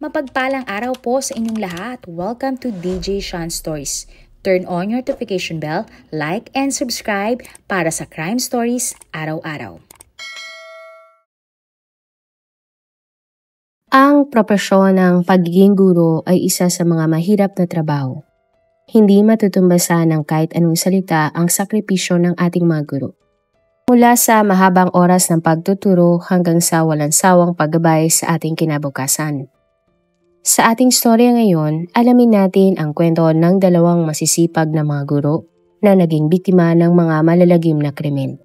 Mapagpalang araw po sa inyong lahat. Welcome to DJ Sean Stories. Turn on your notification bell, like and subscribe para sa crime stories araw-araw. Ang propesyon ng pagiging guro ay isa sa mga mahirap na trabaho. Hindi matutumbasan ng kahit anong salita ang sakripisyo ng ating mga guro. Mula sa mahabang oras ng pagtuturo hanggang sa walang sawang paggabay sa ating kinabukasan. Sa ating storya ngayon, alamin natin ang kwento ng dalawang masisipag na mga guro na naging biktima ng mga malalagim na krimen.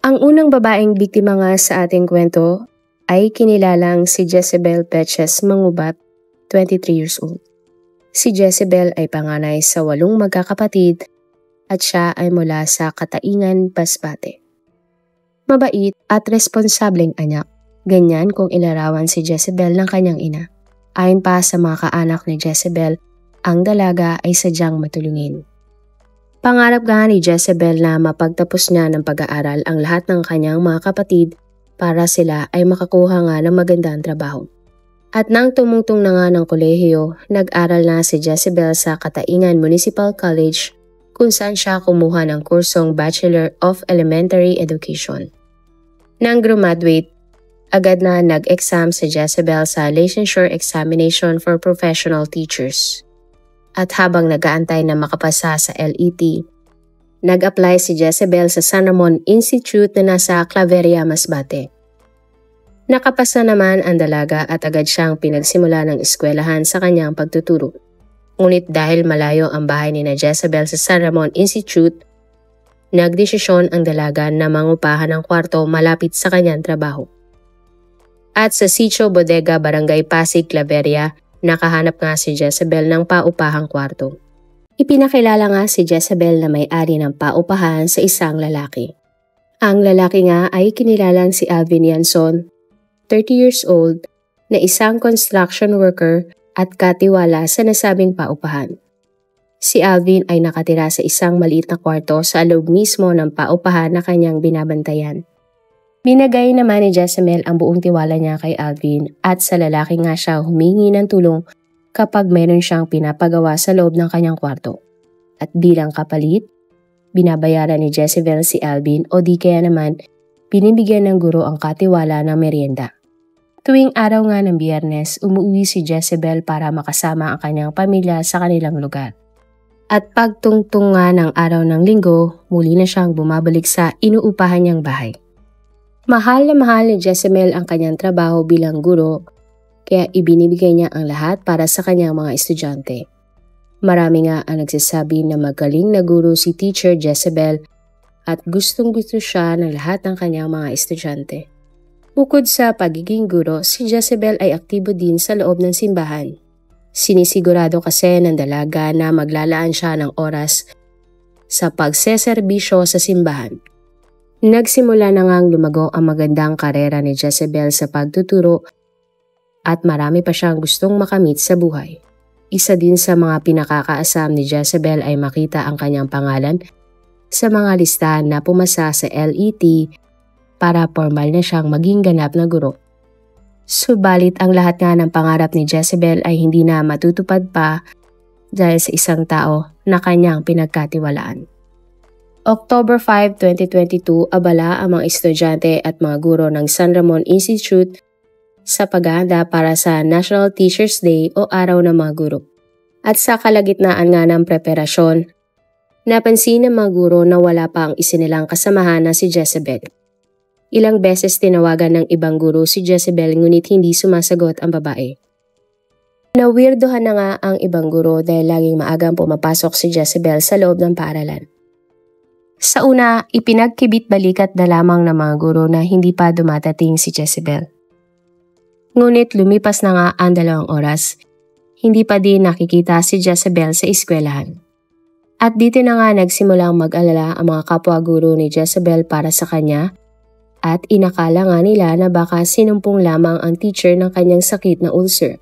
Ang unang babaeng biktima nga sa ating kwento ay kinilalang si Jezebel Peches Mangubat, 23 years old. Si Jezebel ay panganay sa 8 magkakapatid at siya ay mula sa Kataingan, Masbate. Mabait at responsableng anak, ganyan kung ilarawan si Jezebel ng kanyang ina. Ayon pa sa mga kaanak ni Jezebel, ang dalaga ay sadyang matulungin. Pangarap nga ni Jezebel na mapagtapos niya ng pag-aaral ang lahat ng kanyang mga kapatid para sila ay makakuha nga ng magandang trabaho. At nang tumungtong na nga ng kolehiyo, nag-aral na si Jezebel sa Kataingan Municipal College kung saan siya kumuha ng kursong Bachelor of Elementary Education. Nang graduate, agad na nag-exam si Jezebel sa Licensure Examination for Professional Teachers. At habang nag-aantay na makapasa sa LET, nag-apply si Jezebel sa San Ramon Institute na nasa Claveria, Masbate. Nakapasa naman ang dalaga at agad siyang pinagsimula ng eskwelahan sa kanyang pagtuturo. Ngunit dahil malayo ang bahay ni Jezebel sa San Ramon Institute, nagdesisyon ang dalaga na mangupahan ng kwarto malapit sa kanyang trabaho. At sa Sitio Bodega, Barangay Pasig, Claveria, nakahanap nga si Jezebel ng paupahang kwarto. Ipinakilala nga si Jezebel na may-ari ng paupahan sa isang lalaki. Ang lalaki nga ay kinilalang si Alvin Yanson, 30 years old, na isang construction worker at katiwala sa nasabing paupahan. Si Alvin ay nakatira sa isang maliit na kwarto sa loob mismo ng paupahan na kanyang binabantayan. Binagay naman ni Jezebel ang buong tiwala niya kay Alvin at sa lalaki nga siya humingi ng tulong kapag meron siyang pinapagawa sa loob ng kanyang kwarto. At bilang kapalit, binabayaran ni Jezebel si Alvin o di kaya naman binibigyan ng guro ang katiwala ng merienda. Tuwing araw nga ng Biyernes, umuwi si Jezebel para makasama ang kanyang pamilya sa kanilang lugar. At pagtungtong nga ng araw ng Linggo, muli na siyang bumabalik sa inuupahan niyang bahay. Mahal na mahal ni Jezebel ang kanyang trabaho bilang guro, kaya ibinibigay niya ang lahat para sa kanyang mga estudyante. Marami nga ang nagsasabi na magaling na guro si Teacher Jezebel at gustong-gusto siya ng lahat ng kanyang mga estudyante. Bukod sa pagiging guro, si Jezebel ay aktibo din sa loob ng simbahan. Sinisigurado kasi ng dalaga na maglalaan siya ng oras sa pagseserbisyo sa simbahan. Nagsimula na ngang lumago ang magandang karera ni Jezebel sa pagtuturo at marami pa siyang gustong makamit sa buhay. Isa din sa mga pinakakaasam ni Jezebel ay makita ang kanyang pangalan sa mga listahan na pumasa sa LET para formal na siyang maging ganap na guro. Subalit ang lahat nga ng pangarap ni Jezebel ay hindi na matutupad pa dahil sa isang tao na kanyang pinagkatiwalaan. October 5, 2022, abala ang mga estudyante at mga guro ng San Ramon Institute sa paghahanda para sa National Teachers Day o Araw ng mga Guro. At sa kalagitnaan nga ng preparasyon, napansin ng mga guro na wala pa ang isinilang kasamahan na si Jezebel. Ilang beses tinawagan ng ibang guro si Jezebel ngunit hindi sumasagot ang babae. Nawirdohan na nga ang ibang guro dahil laging maagang pumapasok si Jezebel sa loob ng paaralan. Sa una, ipinagkibit-balikat na lamang ng mga guro na hindi pa dumatating si Jezebel. Ngunit lumipas na nga ang 2 oras, hindi pa din nakikita si Jezebel sa eskwelahan. At dito na nga nagsimulang mag-alala ang mga kapwa-guro ni Jezebel para sa kanya at inakala nga nila na baka sinumpong lamang ang teacher ng kanyang sakit na ulcer.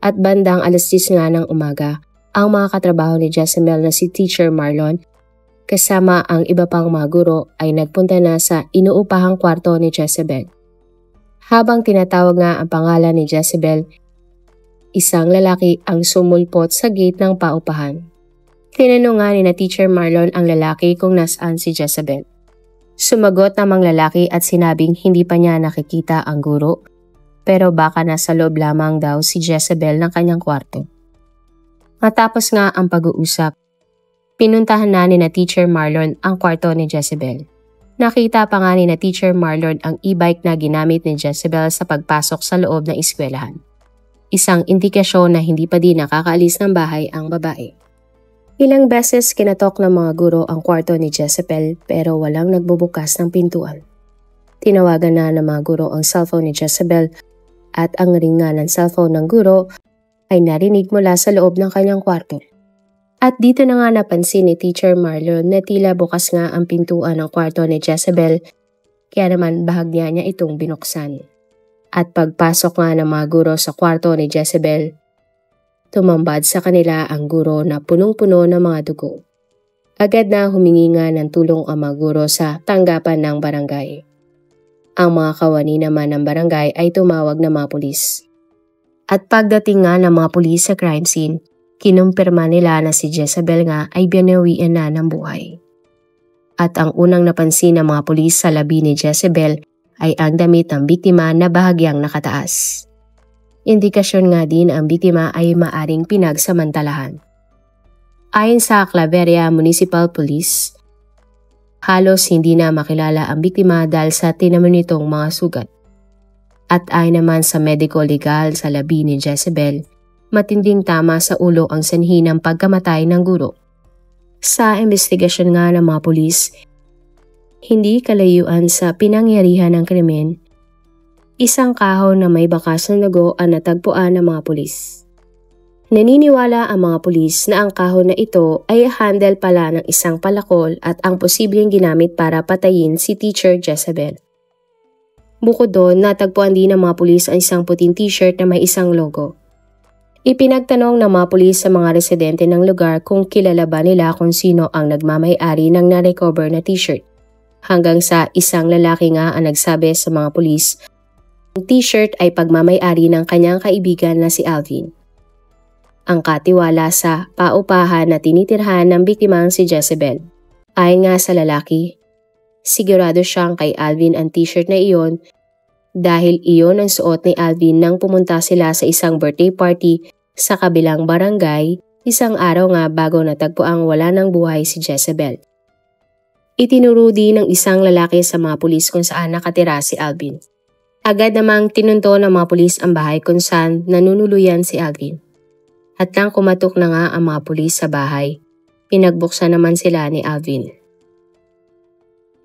At bandang 10:00 nga ng umaga, ang mga katrabaho ni Jezebel na si Teacher Marlon kasama ang iba pang mga guro ay nagpunta na sa inuupahang kwarto ni Jezebel. Habang tinatawag nga ang pangalan ni Jezebel, isang lalaki ang sumulpot sa gate ng paupahan. Tinanong nga ni na Teacher Marlon ang lalaki kung nasaan si Jezebel. Sumagot namang lalaki at sinabing hindi pa niya nakikita ang guro, pero baka nasa loob lamang daw si Jezebel ng kanyang kwarto. Matapos nga ang pag-uusap, pinuntahan na ni na Teacher Marlon ang kwarto ni Jezebel. Nakita pa nga ni na Teacher Marlon ang e-bike na ginamit ni Jezebel sa pagpasok sa loob ng eskwelahan. Isang indikasyon na hindi pa din nakakaalis ng bahay ang babae. Ilang beses kinatok ng mga guro ang kwarto ni Jezebel pero walang nagbubukas ng pintuan. Tinawagan na ng mga guro ang cellphone ni Jezebel at ang ringa ng cellphone ng guro ay narinig mula sa loob ng kanyang kwarto. At dito na nga napansin ni Teacher Marlon na tila bukas nga ang pintuan ng kwarto ni Jezebel, kaya naman bahagya niya itong binuksan. At pagpasok nga ng mga guro sa kwarto ni Jezebel, tumambad sa kanila ang guro na punong-puno ng mga dugo. Agad na humingi nga ng tulong ang mga guro sa tanggapan ng barangay. Ang mga kawani naman ng barangay ay tumawag ng mga pulis. At pagdating nga ng mga pulis sa crime scene, kinumpirma nila na si Jezebel nga ay binawian na ng buhay. At ang unang napansin ng mga pulis sa labi ni Jezebel ay ang damit ng biktima na bahagyang nakataas. Indikasyon nga din ang biktima ay maaring pinagsamantalahan. Ayon sa Claveria Municipal Police, halos hindi na makilala ang biktima dahil sa tinaman nitong mga sugat. At ayon naman sa medical legal sa labi ni Jezebel, matinding tama sa ulo ang sanhi ng pagkamatay ng guro. Sa investigasyon nga ng mga pulis, hindi kalayuan sa pinangyarihan ng krimen, isang kahon na may bakas ng dugo ang natagpuan ng mga pulis. Naniniwala ang mga pulis na ang kahon na ito ay handle pala ng isang palakol at ang posibleng ginamit para patayin si Teacher Jezebel. Bukod doon, natagpuan din ng mga pulis ang isang puting t-shirt na may isang logo. Ipinagtanong ng mga pulis sa mga residente ng lugar kung kilala ba nila kung sino ang nagmamay-ari ng na-recover na t-shirt. Hanggang sa isang lalaki nga ang nagsabi sa mga pulis, ang t-shirt ay pagmamay-ari ng kanyang kaibigan na si Alvin. Ang katiwala sa paupahan na tinitirhan ng biktimang si Jezebel. Ayon nga sa lalaki, sigurado siyang kay Alvin ang t-shirt na iyon dahil iyon ang suot ni Alvin nang pumunta sila sa isang birthday party sa kabilang barangay isang araw nga bago natagpuang wala ng buhay si Jezebel. Itinuro din ng isang lalaki sa mga pulis kung saan nakatira si Alvin. Agad namang tinunto ng mga pulis ang bahay kung saan nanunuluyan si Alvin. At nang kumatok na nga ang mga pulis sa bahay, pinagbuksan naman sila ni Alvin.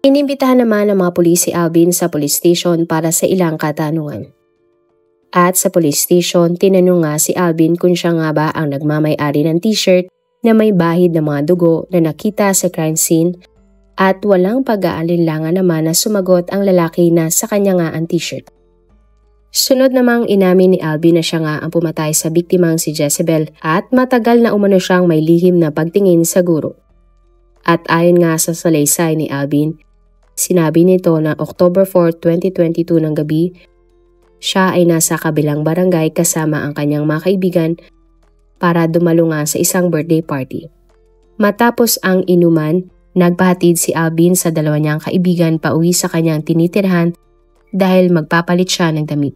Inimbitahan naman ng mga pulis si Alvin sa police station para sa ilang katanungan. At sa police station, tinanong nga si Alvin kung siya nga ba ang nagmamay-ari ng t-shirt na may bahid ng mga dugo na nakita sa crime scene at walang pag-aalinlangan naman na sumagot ang lalaki na sa kanya nga ang t-shirt. Sunod namang inamin ni Alvin na siya nga ang pumatay sa biktimang si Jezebel at matagal na umano siyang may lihim na pagtingin sa guro. At ayon nga sa salaysay ni Alvin, sinabi nito na October 4, 2022 ng gabi, siya ay nasa kabilang barangay kasama ang kanyang mga kaibigan para dumalo nga sa isang birthday party. Matapos ang inuman, nagpahatid si Alvin sa dalawa niyang kaibigan pauwi sa kanyang tinitirhan dahil magpapalit siya ng damit.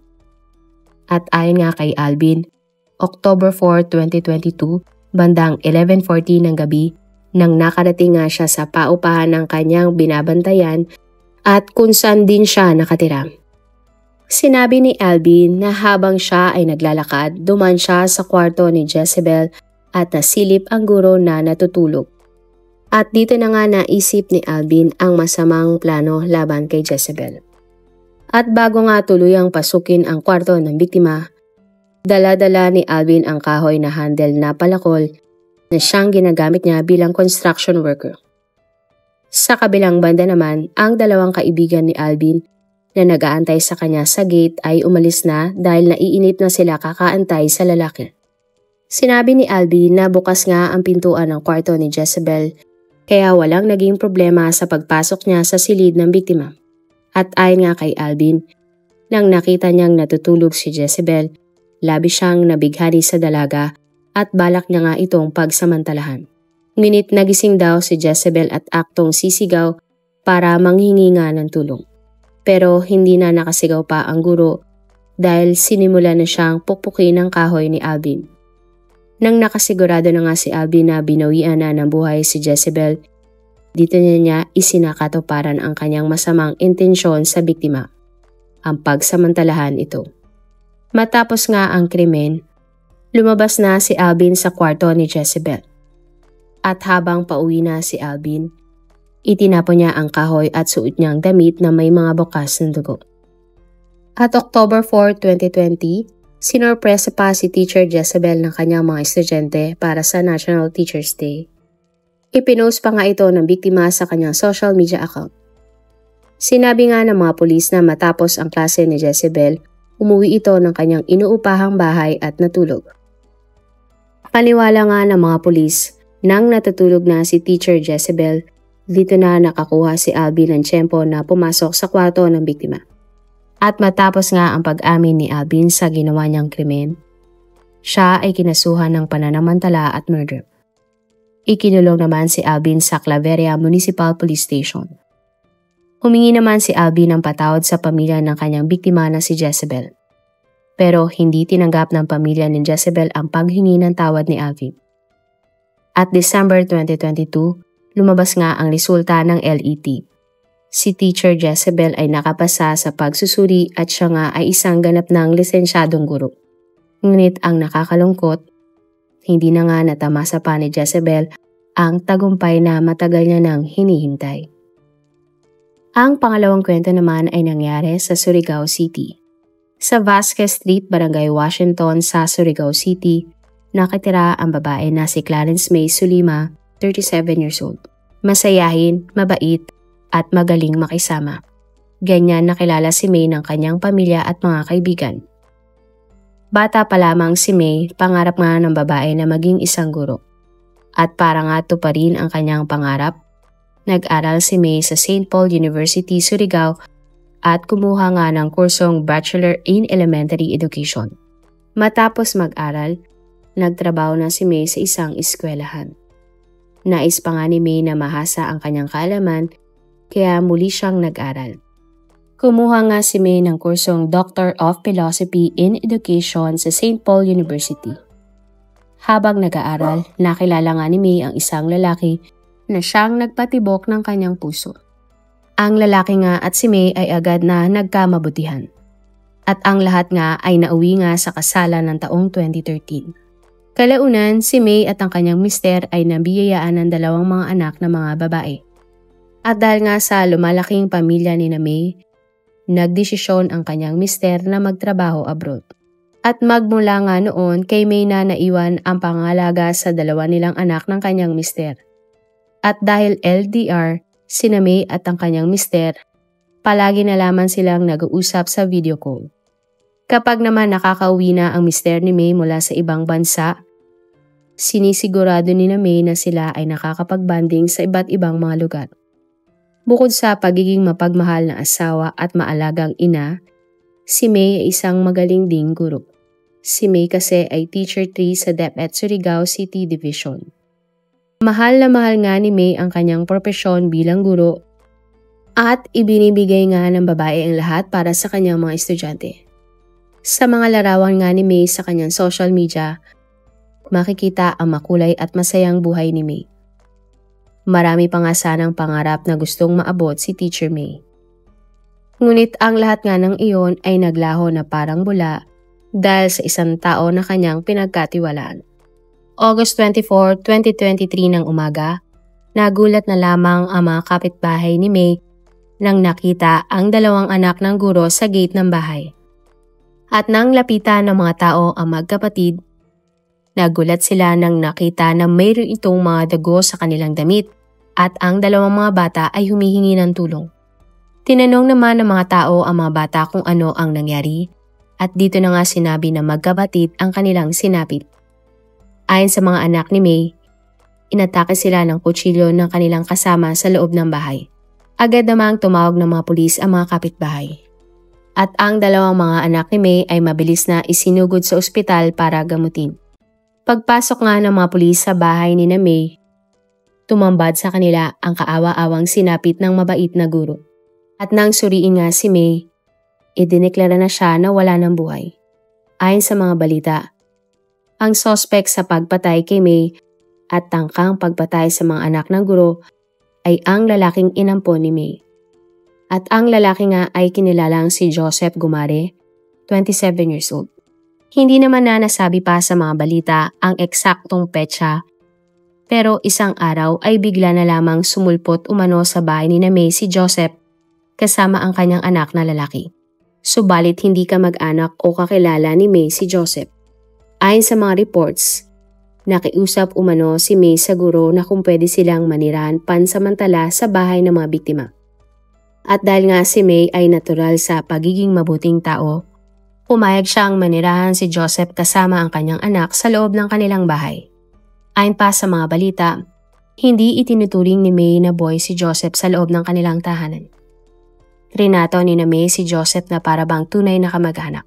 At ayon nga kay Alvin, October 4, 2022, bandang 11:40 ng gabi, nang nakarating nga siya sa paupahan ng kanyang binabantayan at kung saan din siya nakatira. Sinabi ni Alvin na habang siya ay naglalakad, duman siya sa kwarto ni Jezebel at nasilip ang guro na natutulog. At dito na nga naisip ni Alvin ang masamang plano laban kay Jezebel. At bago nga tuluyang pasukin ang kwarto ng biktima, dala-dala ni Alvin ang kahoy na handle na palakol na siyang ginagamit niya bilang construction worker. Sa kabilang banda naman, ang dalawang kaibigan ni Alvin na nag-aantay sa kanya sa gate ay umalis na dahil naiinip na sila kakaantay sa lalaki. Sinabi ni Alvin na bukas nga ang pintuan ng kwarto ni Jezebel kaya walang naging problema sa pagpasok niya sa silid ng biktima. At ayon nga kay Alvin, nang nakita niyang natutulog si Jezebel, Labis siyang nabighani sa dalaga at balak niya nga itong pagsamantalahan. Ngunit nagising daw si Jezebel at aktong sisigaw para manghingi nga ng tulong. Pero hindi na nakasigaw pa ang guro dahil sinimula na siyang pukpukin ng kahoy ni Alvin. Nang nakasigurado na nga si Alvin na binawian na ng buhay si Jezebel, dito niya isinakatuparan ang kanyang masamang intensyon sa biktima, ang pagsamantalahan ito. Matapos nga ang krimen, lumabas na si Alvin sa kwarto ni Jezebel. At habang pauwi na si Alvin, itinapon niya ang kahoy at suot niyang damit na may mga bukas ng dugo. At October 4, 2020, sinurpresa pa si Teacher Jezebel ng kanyang mga estudyante para sa National Teachers Day. Ipinost pa nga ito ng biktima sa kanyang social media account. Sinabi nga ng mga pulis na matapos ang klase ni Jezebel, umuwi ito ng kanyang inuupahang bahay at natulog. Paniwala nga ng mga pulis, nang natutulog na si Teacher Jezebel, dito na nakakuha si Alvin ng tiyempo na pumasok sa kwarto ng biktima. At matapos nga ang pag-amin ni Alvin sa ginawa niyang krimen, siya ay kinasuhan ng pananamantala at murder. Ikinulong naman si Alvin sa Claveria Municipal Police Station. Humingi naman si Alvin ng patawad sa pamilya ng kanyang biktima na si Jezebel. Pero hindi tinanggap ng pamilya ni Jezebel ang paghingi ng tawad ni Alvin. At December 2022, lumabas nga ang resulta ng LET. Si Teacher Jezebel ay nakapasa sa pagsusuri at siya nga ay isang ganap ng lisensyadong guro. Ngunit ang nakakalungkot, hindi na nga natamasa pa ni Jezebel ang tagumpay na matagal niya nang hinihintay. Ang pangalawang kwento naman ay nangyari sa Surigao City. Sa Vasquez Street, Barangay Washington sa Surigao City, nakatira ang babae na si Clarence May Sulima, 37 years old. Masayahin, mabait, at magaling makisama. Ganyan nakilala si May ng kanyang pamilya at mga kaibigan. Bata pa lamang si May, pangarap nga ng babae na maging isang guro. At para nga tuparin ang kanyang pangarap, nag-aral si May sa St. Paul University, Surigao at kumuha nga ng kursong Bachelor in Elementary Education. Matapos mag-aral, nagtrabaho na si May sa isang eskwelahan. Nais pa nga ni May na mahasa ang kanyang kaalaman, kaya muli siyang nag-aral. Kumuha nga si May ng kursong Doctor of Philosophy in Education sa St. Paul University. Habang nag-aaral, nakilala nga ni May ang isang lalaki na siyang nagpatibok ng kanyang puso. Ang lalaki nga at si May ay agad na nagkamabutihan. At ang lahat nga ay nauwi nga sa kasalan ng taong 2013. Kalaunan, si May at ang kanyang mister ay nabiyayaan ng dalawang mga anak na mga babae. At dahil nga sa lumalaking pamilya ni May, nagdesisyon ang kanyang mister na magtrabaho abroad. At magmula nga noon kay May na naiwan ang pangalaga sa dalawa nilang anak ng kanyang mister. At dahil LDR, sina May at ang kanyang mister, palagi na lamang silang nag-uusap sa video call. Kapag naman nakakauwi na ang mister ni May mula sa ibang bansa, sinisigurado ni May na sila ay nakakapag-banding sa iba't ibang mga lugar. Bukod sa pagiging mapagmahal na asawa at maalagang ina, si May ay isang magaling ding guro. Si May kasi ay Teacher 3 sa DepEd Surigao City Division. Mahal na mahal nga ni May ang kanyang propesyon bilang guro at ibinibigay nga ng babae ang lahat para sa kanyang mga estudyante. Sa mga larawan nga ni May sa kanyang social media, makikita ang makulay at masayang buhay ni May. Marami pa nga sanang pangarap na gustong maabot si Teacher May. Ngunit ang lahat nga ng iyon ay naglaho na parang bula dahil sa isang tao na kanyang pinagkatiwalaan. August 24, 2023 ng umaga, nagulat na lamang ang mga kapitbahay ni May nang nakita ang dalawang anak ng guro sa gate ng bahay. At nang lapitan ng mga tao ang magkapatid, nagulat sila nang nakita na mayroon itong mga dago sa kanilang damit at ang dalawang mga bata ay humihingi ng tulong. Tinanong naman ng mga tao ang mga bata kung ano ang nangyari at dito na nga sinabi na magkapatid ang kanilang sinapit. Ayon sa mga anak ni May, inatake sila ng kutsilyo ng kanilang kasama sa loob ng bahay. Agad namang tumawag ng mga pulis ang mga kapitbahay. At ang dalawang mga anak ni May ay mabilis na isinugod sa ospital para gamutin. Pagpasok nga ng mga pulis sa bahay ni May, tumambad sa kanila ang kaawa-awang sinapit ng mabait na guro. At nang suriin nga si May, idineklara na siya na wala ng buhay. Ayon sa mga balita, ang suspect sa pagpatay kay May at tangkang pagpatay sa mga anak ng guro ay ang lalaking inampon ni May. At ang lalaki nga ay kinilalang si Joseph Gumare, 27 years old. Hindi naman na nasabi pa sa mga balita ang eksaktong petsa, pero isang araw ay bigla na lamang sumulpot umano sa bahay ni May si Joseph kasama ang kanyang anak na lalaki. Subalit hindi ka mag-anak o kakilala ni May si Joseph. Ayon sa mga reports, nakiusap umano si May sa guro na kung pwede silang manirahan pansamantala sa bahay ng mga biktima. At dahil nga si May ay natural sa pagiging mabuting tao, pumayag siyang manirahan si Joseph kasama ang kanyang anak sa loob ng kanilang bahay. Ayon pa sa mga balita, hindi itinuturing ni May na boy si Joseph sa loob ng kanilang tahanan. Trinato ni May si Joseph na parabang tunay na kamag-anak.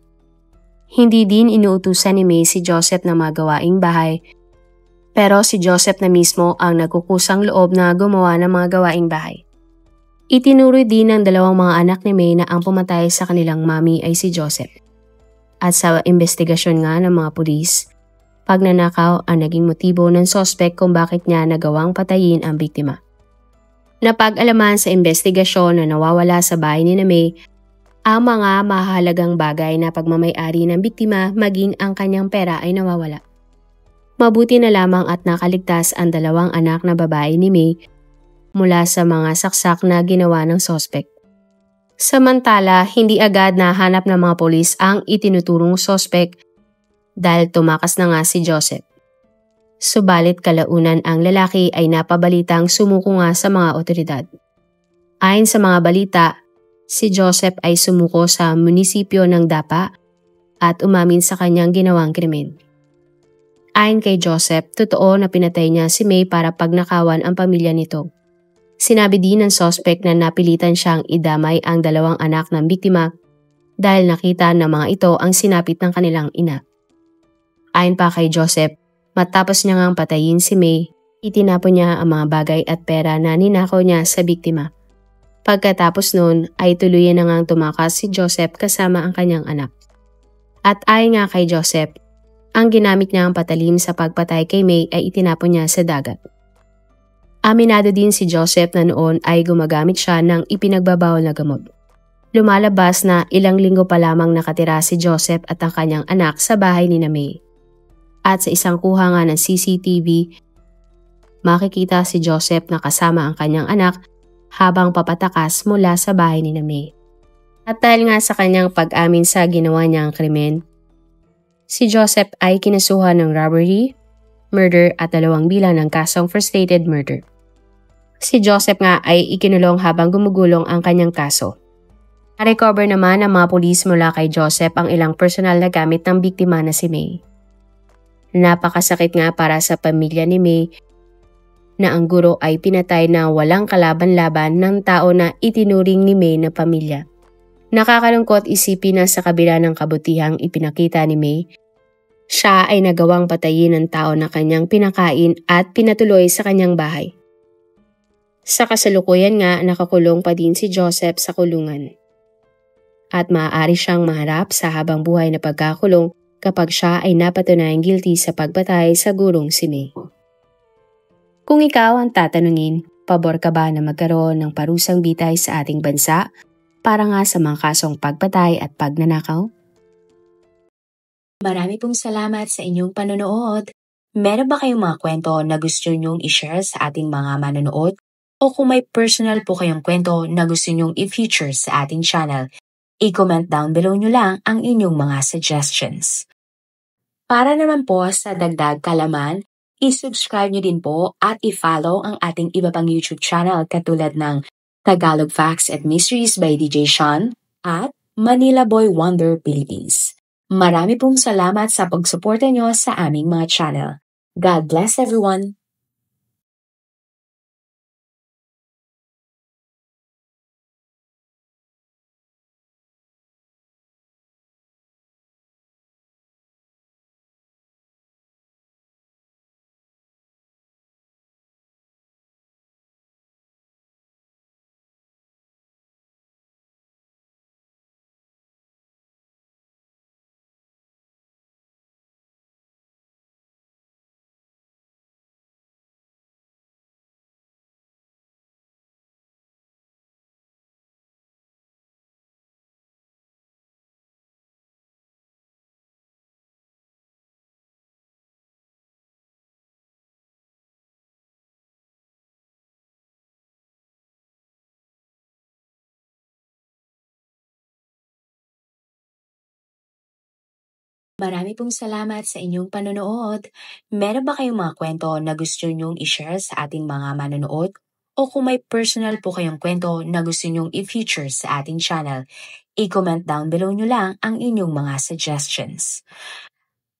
Hindi din inuutusan ni May si Joseph na mga gawaing bahay, pero si Joseph na mismo ang nagkukusang loob na gumawa ng mga gawaing bahay. Itinuroy din ng dalawang mga anak ni May na ang pumatay sa kanilang mami ay si Joseph. At sa investigasyon nga ng mga pulis, pagnanakaw ang naging motibo ng suspect kung bakit niya nagawang patayin ang biktima. Napag-alaman sa investigasyon na nawawala sa bahay ni May ang mga mahalagang bagay na pagmamay-ari ng biktima maging ang kanyang pera ay nawawala. Mabuti na lamang at nakaligtas ang dalawang anak na babae ni May mula sa mga saksak na ginawa ng suspect. Samantala, hindi agad nahanap ng mga polis ang itinuturong suspect dahil tumakas na nga si Joseph. Subalit kalaunan ang lalaki ay napabalitang sumuko nga sa mga otoridad. Ayon sa mga balita, si Joseph ay sumuko sa munisipyo ng Dapa at umamin sa kanyang ginawang krimen. Ayon kay Joseph, totoo na pinatay niya si May para pagnakawan ang pamilya nito. Sinabi din ng suspect na napilitan siyang idamay ang dalawang anak ng biktima dahil nakita ng mga ito ang sinapit ng kanilang ina. Ayon pa kay Joseph, matapos niya ngang patayin si May, itinapon niya ang mga bagay at pera na ninakaw niya sa biktima. Pagkatapos noon ay tuluyan na ngang tumakas si Joseph kasama ang kanyang anak. At ayon nga kay Joseph, ang ginamit niya ang patalim sa pagpatay kay May ay itinapon niya sa dagat. Aminado din si Joseph na noon ay gumagamit siya ng ipinagbabawal na gamot. Lumalabas na ilang linggo pa lamang nakatira si Joseph at ang kanyang anak sa bahay ni May. At sa isang kuha nga ng CCTV, makikita si Joseph na kasama ang kanyang anak habang papatakas mula sa bahay ni May. At dahil nga sa kanyang pag-amin sa ginawa niyang krimen, si Joseph ay kinasuhan ng robbery, murder at 2 bilang ng kasong frustrated murder. Si Joseph nga ay ikinulong habang gumugulong ang kanyang kaso. Na-recover naman ng mga pulis mula kay Joseph ang ilang personal na gamit ng biktima na si May. Napakasakit nga para sa pamilya ni May na ang guro ay pinatay na walang kalaban-laban ng tao na itinuring ni May na pamilya. Nakakalungkot isipin na sa kabila ng kabutihang ipinakita ni May, siya ay nagawang patayin ng tao na kanyang pinakain at pinatuloy sa kanyang bahay. Sa kasalukuyan nga, nakakulong pa din si Joseph sa kulungan. At maaari siyang maharap sa habang buhay na pagkakulong kapag siya ay napatunayang guilty sa pagpatay sa gurong si May. Kung ikaw ang tatanungin, pabor ka ba na magkaroon ng parusang bitay sa ating bansa para nga sa mga kasong pagpatay at pagnanakaw? Marami pong salamat sa inyong panonood. Meron ba kayong mga kwento na gusto nyong i-share sa ating mga manonood? O kung may personal po kayong kwento na gusto nyong i-feature sa ating channel, i-comment down below nyo lang ang inyong mga suggestions. Para naman po sa dagdag kalaman, i-subscribe nyo din po at i-follow ang ating iba pang YouTube channel katulad ng Tagalog Facts and Mysteries by DJ Sean at Manila Boy Wonder Philippines. Marami pong salamat sa pagsuporta nyo sa aming mga channel. God bless everyone! Marami pong salamat sa inyong panonood. Meron ba kayong mga kwento na gusto nyong i-share sa ating mga manonood? O kung may personal po kayong kwento na gusto nyong i-feature sa ating channel, i-comment down below nyo lang ang inyong mga suggestions.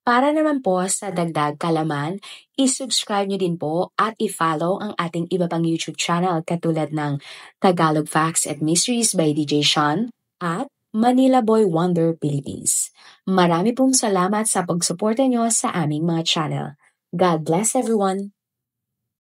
Para naman po sa dagdag kalaman, i-subscribe nyo din po at i-follow ang ating iba pang YouTube channel katulad ng Tagalog Facts and Mysteries by DJ Sean at Manila Boy Wonder Philippines. Marami pong salamat sa pagsuporta nyo sa aming mga channel. God bless everyone!